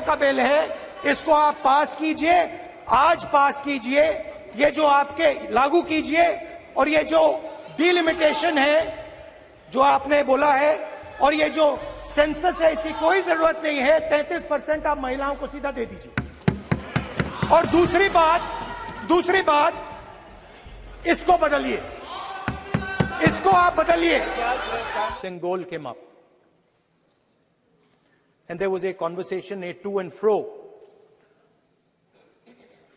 का बिल है, इसको आप पास कीजिए, आज पास कीजिए, ये जो आपके लागू कीजिए, और ये जो डिलिमिटेशन है जो आपने बोला है, और ये जो सेंसस है, इसकी कोई जरूरत नहीं है। 33% आप महिलाओं को सीधा दे दीजिए। और दूसरी बात, इसको बदलिए, इसको आप बदलिए। Singol came up, and there was a conversation, a to and fro,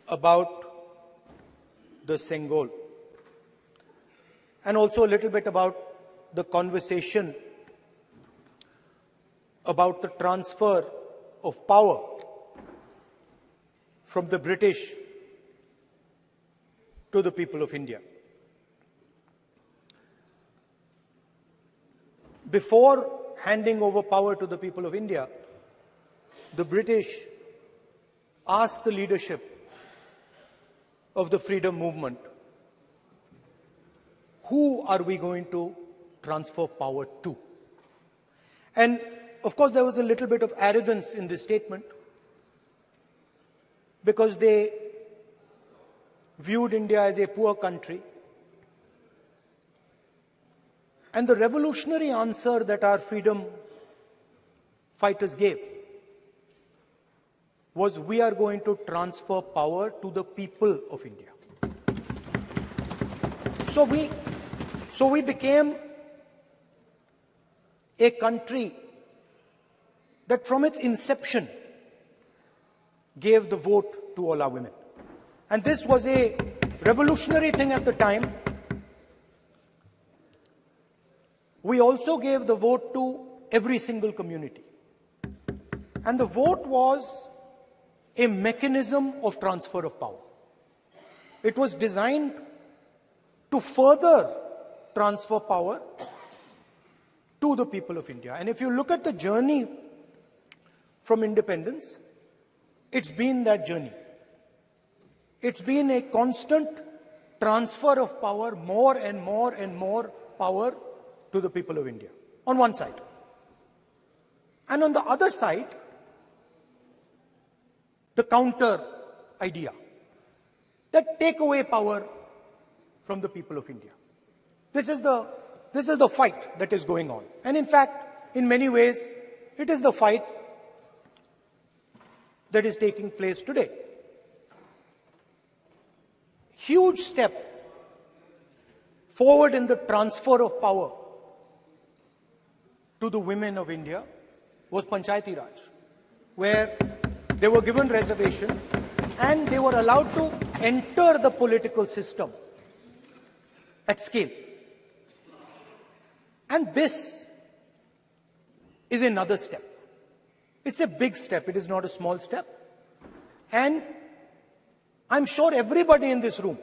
about the Singol, and also a little bit about the conversation about the transfer of power from the British to the people of India. Before handing over power to the people of India, the British asked the leadership of the freedom movement, who are we going to transfer power to? And of course, there was a little bit of arrogance in this statement, because they viewed India as a poor country. And the revolutionary answer that our freedom fighters gave was, we are going to transfer power to the people of India. So we became a country that from its inception gave the vote to all our women. And this was a revolutionary thing at the time. We also gave the vote to every single community. And the vote was a mechanism of transfer of power. It was designed to further transfer power to the people of India. And if you look at the journey from independence, it's been that journey. It's been a constant transfer of power, more and more and more power to the people of India, on one side. And on the other side, the counter idea, that take away power from the people of India. This is the fight that is going on. And in fact, in many ways, it is the fight that is taking place today. Huge step forward in the transfer of power to the women of India was Panchayati Raj, where they were given reservation and they were allowed to enter the political system at scale. And this is another step. It's a big step. It is not a small step. And I'm sure everybody in this room,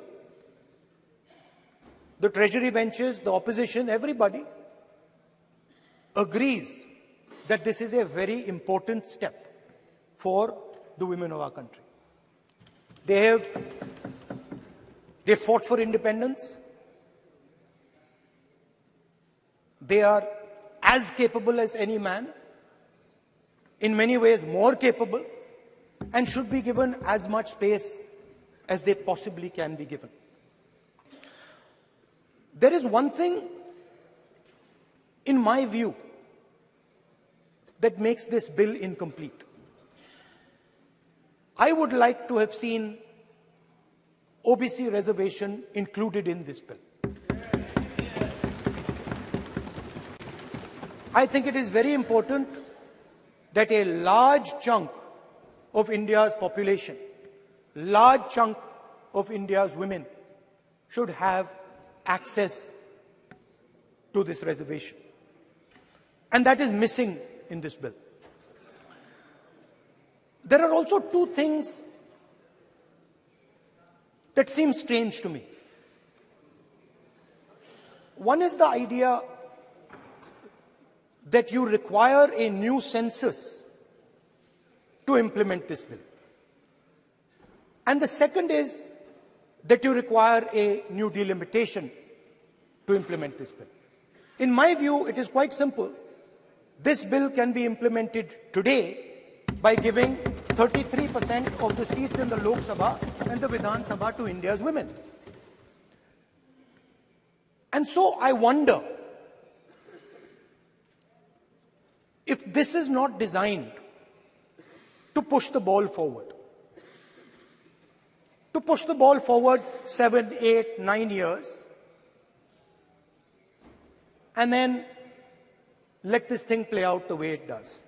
the treasury benches, the opposition, everybody agrees that this is a very important step for the women of our country. They fought for independence. They are as capable as any man, in many ways more capable, and should be given as much space as they possibly can be given. There is one thing, in my view, that makes this bill incomplete. I would like to have seen OBC reservation included in this bill. I think it is very important that a large chunk of India's population, large chunk of India's women should have access to this reservation. And that is missing in this bill. There are also two things that seem strange to me. One is the idea that you require a new census to implement this bill. And the second is that you require a new delimitation to implement this bill. In my view, it is quite simple. This bill can be implemented today by giving 33% of the seats in the Lok Sabha and the Vidhan Sabha to India's women. And so I wonder if this is not designed to push the ball forward. To push the ball forward 7, 8, 9 years, and then let this thing play out the way it does.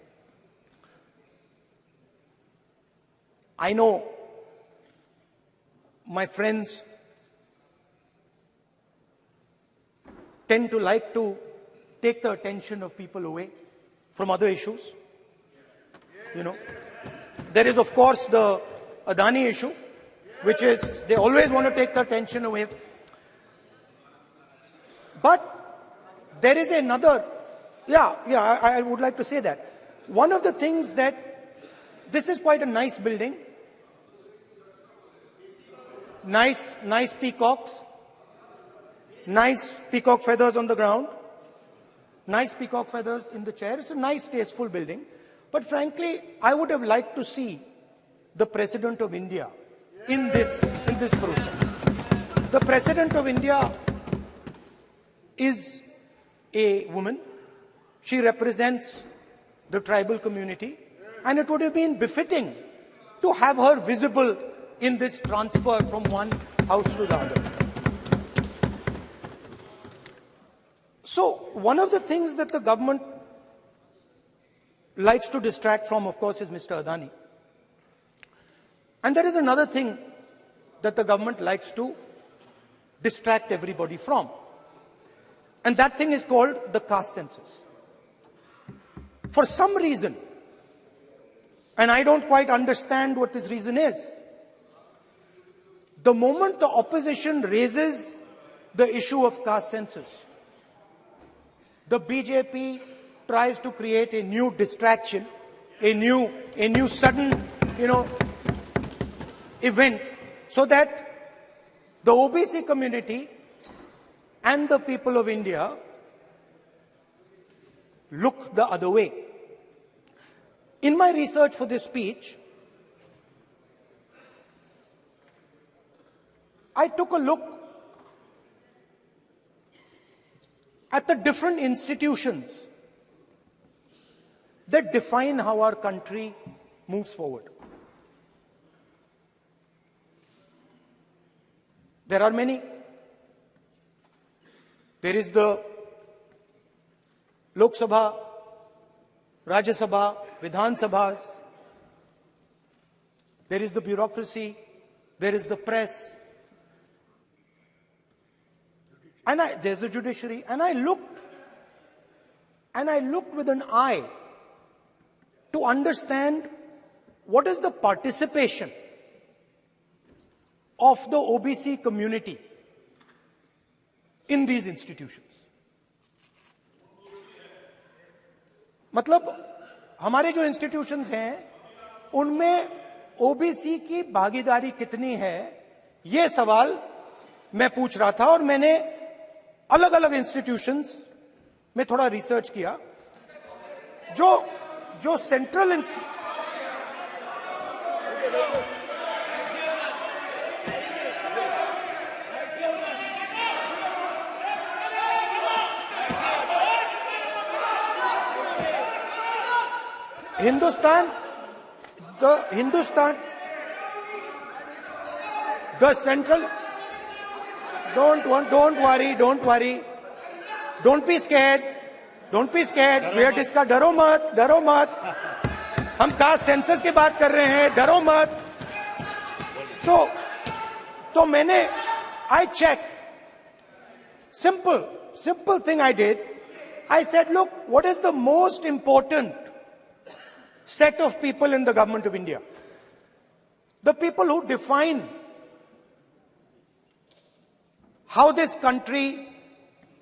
I know my friends tend to like to take the attention of people away from other issues. You know, there is, of course, the Adani issue, which is they always want to take the attention away. But there is another, I would like to say that. One of the things that, this is quite a nice building. Nice peacocks. Nice peacock feathers on the ground. Nice peacock feathers in the chair. It's a nice, tasteful building. But frankly, I would have liked to see the President of India in this process. The President of India is a woman. She represents the tribal community, and it would have been befitting to have her visible in this transfer from one house to the other. So one of the things that the government likes to distract from, of course, is Mr. Adani. And there is another thing that the government likes to distract everybody from. And that thing is called the caste census. For some reason, and I don't quite understand what this reason is, the moment the opposition raises the issue of caste census, the BJP tries to create a new distraction, a new sudden, event, so that the OBC community and the people of India look the other way. In my research for this speech, I took a look at the different institutions that define how our country moves forward. There are many. There is the Lok Sabha, Rajya Sabha, Vidhan Sabhas. There is the bureaucracy. There is the press. And there's the judiciary. And I looked with an eye to understand what is the participation of the OBC community in these institutions. मतलब हमारे जो institutions हैं उनमें OBC की भागीदारी कितनी है, ये सवाल मैं पूछ रहा था और मैंने अलग अलग इंस्टीट्यूशंस में थोड़ा रिसर्च किया. जो central the central, don't worry, don't be scared, we are discussing, डरो मत, हम कास्ट सेंसस की बात कर रहे हैं, डरो मत. तो मैंने, I checked, simple thing I did. I said, look, what is the most important set of people in the government of India? The people who define how this country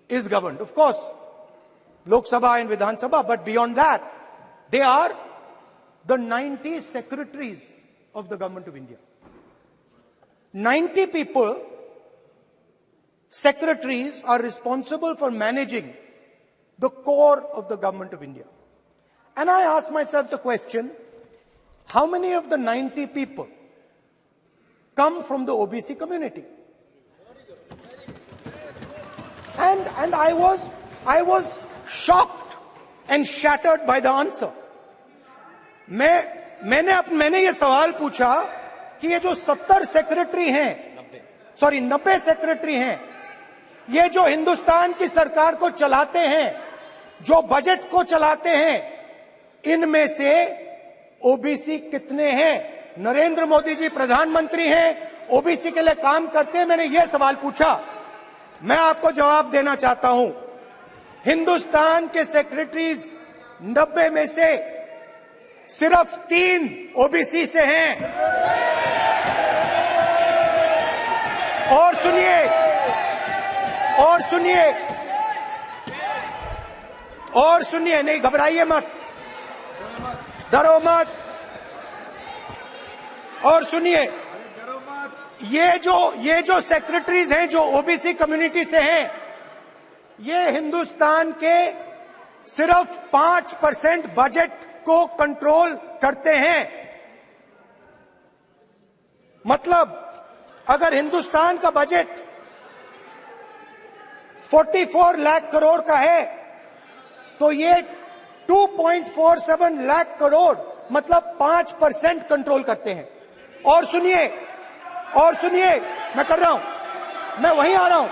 is governed. Of course, Lok Sabha and Vidhan Sabha, but beyond that, they are the 90 secretaries of the government of India. 90 people, secretaries, are responsible for managing the core of the government of India. And I asked myself the question, how many of the 90 people come from the OBC community? And I was shocked and shattered by the answer. मैंने ये सवाल पूछा कि ये जो 70 secretary हैं, 90 secretary हैं, ये जो हिंदुस्तान की सरकार को चलाते हैं, जो बजट को चलाते हैं, इनमें से ओबीसी कितने हैं? नरेंद्र मोदी जी प्रधानमंत्री हैं, ओबीसी के लिए काम करते हैं। मैंने ये सवाल पूछा। मैं आपको जवाब देना चाहता हूं, हिंदुस्तान के सेक्रेटरीज 90 में से सिर्फ 3 ओबीसी से हैं। और सुनिए, नहीं घबराइए मत, डरो मत। और सुनिए, ये जो सेक्रेटरीज हैं जो ओबीसी कम्युनिटी से हैं, ये हिंदुस्तान के सिर्फ 5% बजट को कंट्रोल करते हैं। मतलब अगर हिंदुस्तान का बजट 44 लाख करोड़ का है, तो ये 2.47 लाख करोड़ मतलब 5% कंट्रोल करते हैं। और सुनिए, मैं कर रहा हूं, मैं वहीं आ रहा हूं।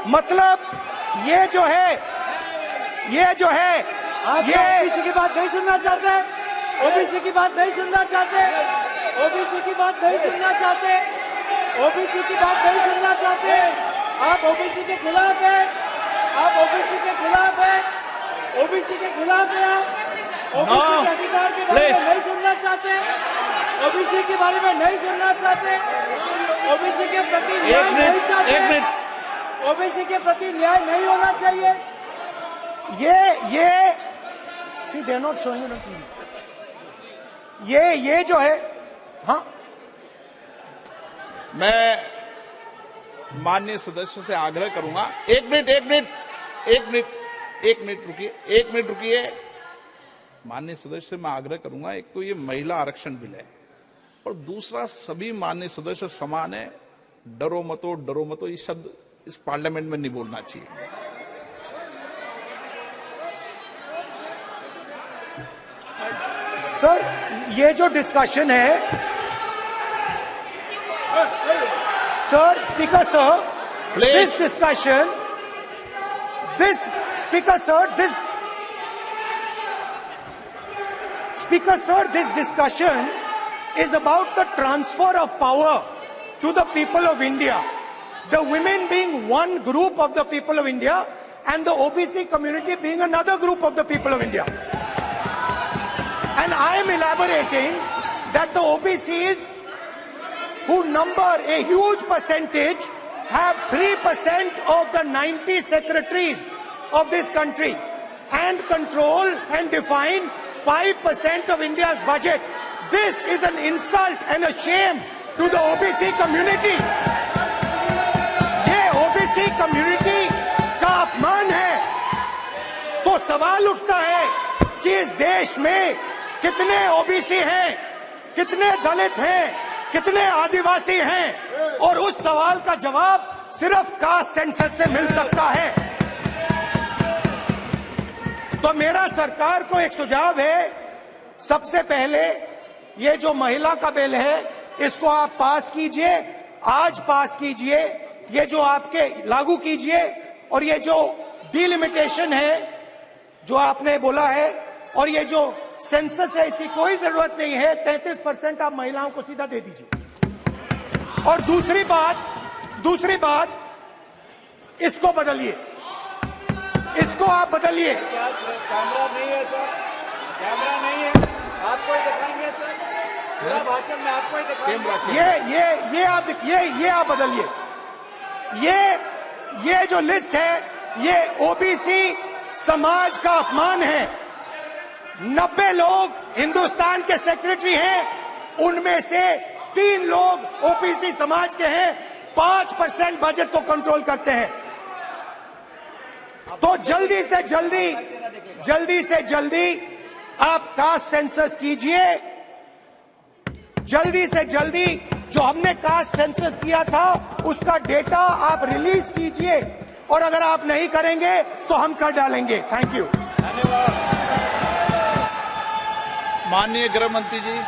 मतलब ये जो है ओबीसी की बात नहीं सुनना चाहते, ओबीसी की बात नहीं सुनना चाहते, ओबीसी की बात नहीं सुनना चाहते, ओबीसी की बात नहीं सुनना चाहते। आप ओबीसी के खिलाफ हैं, आप ओबीसी के खिलाफ हैं, ओबीसी के खिलाफ हैं। आप ओबीसी के अधिकार के बारे में नहीं सुनना चाहते, ओबीसी के बारे में नहीं सुनना चाहते, ओबीसी के प्रति न्याय नहीं चाहते, ओबीसी के प्रति न्याय नहीं होना चाहिए। ये सी दे नॉट शोइंग ये जो है, हाँ, मैं माननीय सदस्य से आग्रह करूंगा, एक मिनट रुकिए। माननीय सदस्य से मैं आग्रह करूंगा, एक तो ये महिला आरक्षण बिल है, और दूसरा सभी माननीय सदस्य समान है। डरो मतो ये शब्द इस पार्लियामेंट में नहीं बोलना चाहिए। सर, ये जो डिस्कशन है, sir, speaker sir, this discussion, this discussion is about the transfer of power to the people of India. The women being one group of the people of India and the OBC community being another group of the people of India. And I am elaborating that the OBCs, who number a huge percentage, have 3% of the 90 secretaries of this country and control and define 5% of India's budget. This is an insult and a shame to the OBC community. ये OBC community का अपमान है। तो सवाल उठता है कि इस देश में कितने ओबीसी हैं, कितने दलित हैं, कितने आदिवासी हैं, और उस सवाल का जवाब सिर्फ कास्ट सेंसस से मिल सकता है। तो मेरा सरकार को एक सुझाव है, सबसे पहले ये जो महिला का बिल है, इसको आप पास कीजिए, आज पास कीजिए, ये जो आपके लागू कीजिए, और ये जो डिलिमिटेशन है जो आपने बोला है, और ये जो सेंसस है, इसकी कोई जरूरत नहीं है। 33% आप महिलाओं को सीधा दे दीजिए। और दूसरी बात, इसको बदलिए, इसको आप बदलिए। कैमरा नहीं है सर, कैमरा नहीं है, आपको ही दिखाएंगे सर, पूरा भाषण में आपको ही दिखाएंगे। ये आप बदलिए। ये जो लिस्ट है, ये ओबीसी समाज का अपमान है। 90 लोग हिंदुस्तान के सेक्रेटरी हैं, उनमें से 3 लोग ओबीसी समाज के हैं, 5% बजट को कंट्रोल करते हैं। तो जल्दी से जल्दी आप कास्ट सेंसस कीजिए। जल्दी से जल्दी जो हमने कास्ट सेंसस किया था उसका डेटा आप रिलीज कीजिए, और अगर आप नहीं करेंगे तो हम कर डालेंगे। Thank you. माननीय गृह मंत्री जी।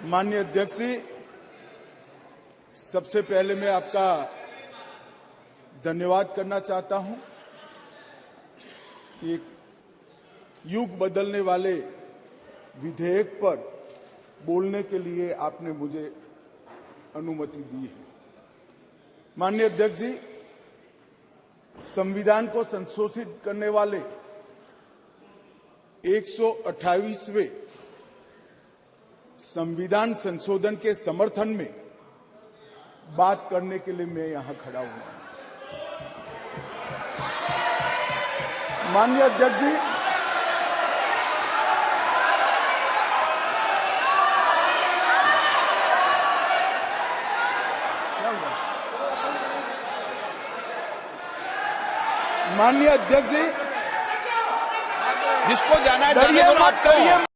माननीय अध्यक्ष जी, सबसे पहले मैं आपका धन्यवाद करना चाहता हूं कि एक युग बदलने वाले विधेयक पर बोलने के लिए आपने मुझे अनुमति दी है। माननीय अध्यक्ष जी, संविधान को संशोधित करने वाले 128वें संविधान संशोधन के समर्थन में बात करने के लिए मैं यहां खड़ा हुआ हूं। माननीय अध्यक्ष जी, जिसको जाना है जाने दो, मत करिए।